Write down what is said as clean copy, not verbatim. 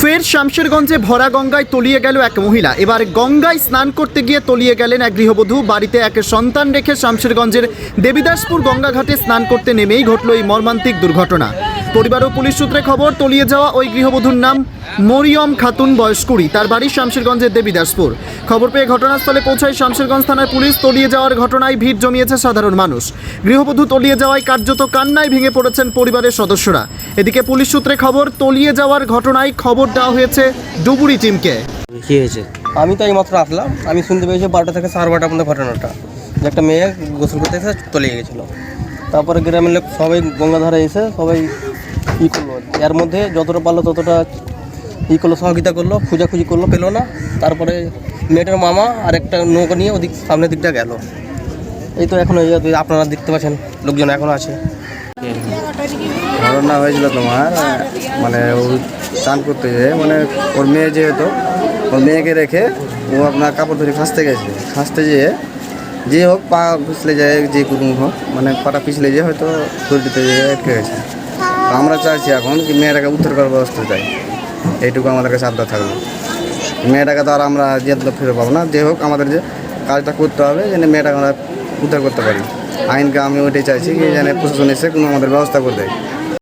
ফের শামশেরগঞ্জে ভরা গঙ্গায় তলিয়ে গেল এক মহিলা। এবার গঙ্গায় স্নান করতে গিয়ে তলিয়ে গেলেন এক গৃহবধূ। বাড়িতে এক সন্তান রেখে শামশেরগঞ্জের দেবীদাসপুর গঙ্গাঘাটে স্নান করতে নেমেই ঘটল এই মর্মান্তিক দুর্ঘটনা। পরিবার ও পুলিশ সূত্রে খবর, তলিয়ে যাওয়া ওই গৃহবধূর নাম মরিয়ম খাতুন, বয়স 20। তার বাড়ি শামশেরগঞ্জের দেবীদাসপুর। খবর পেয়ে ঘটনাস্থলে পৌঁছায় শামশেরগঞ্জ থানার পুলিশ। তলিয়ে যাওয়ার ঘটনায় ভিড় জমিয়েছে সাধারণ মানুষ। গৃহবধূ তলিয়ে যাওয়ায় কার্যত কান্নায় ভেঙে পড়েছেন পরিবারের সদস্যরা। এদিকে পুলিশ সূত্রে খবর, তলিয়ে যাওয়ার ঘটনায় খবর দেওয়া হয়েছে ডুবুরি টিমকে। কি হয়েছে? আমি তো এইমাত্র আসলাম, আমি শুনতে পেয়েছি 12টা থেকে 12:30 মধ্যে ঘটনাটা, যে একটা মেয়ে গোসল করতে এসে তলিয়ে গেছিলো। তারপরে গ্রামের লোক সবাই গঙ্গাধারে এসে সবাই করলো, এর মধ্যে যতটা পারলো ততটা করলো, সহযোগিতা করলো, খোঁজাখুঁজি করলো, পেলো না। তারপরে মেয়েটার মামা আর একটা নৌকা নিয়ে ওদিক সামনের দিকটা গেল। এই তো এখন আপনারা দেখতে পাচ্ছেন লোকজন এখনও আছে। ঘটনা হয়েছিল তোমার, মানে ও স্নান করতে যেয়ে, মানে ওর মেয়ে যেহেতু, ওর মেয়েকে রেখে ও আপনার কাপড় ধরে খাসতে গেছে। খাসতে যেয়ে যে হোক পা পিছলে যায়, যে কোনো হোক, মানে পাটা পিছলে যেয়ে হয়তো দড়িতে যেয়ে আটকে গেছে। তো আমরা চাইছি এখন কি মেয়েটাকে উদ্ধার করার ব্যবস্থা চাই, এইটুকু আমাদের কাছে আবদার থাকবে। মেয়েটাকে তো আর আমরা যেতে ফিরে পাবো না, যে হোক আমাদের যে কাজটা করতে হবে যেন মেয়েটাকে আমরা উদ্ধার করতে পারি। আইনকে আমি ওইটাই চাইছি কি যেন প্রশাসন এসে কোনো আমাদের ব্যবস্থা করে দেয়।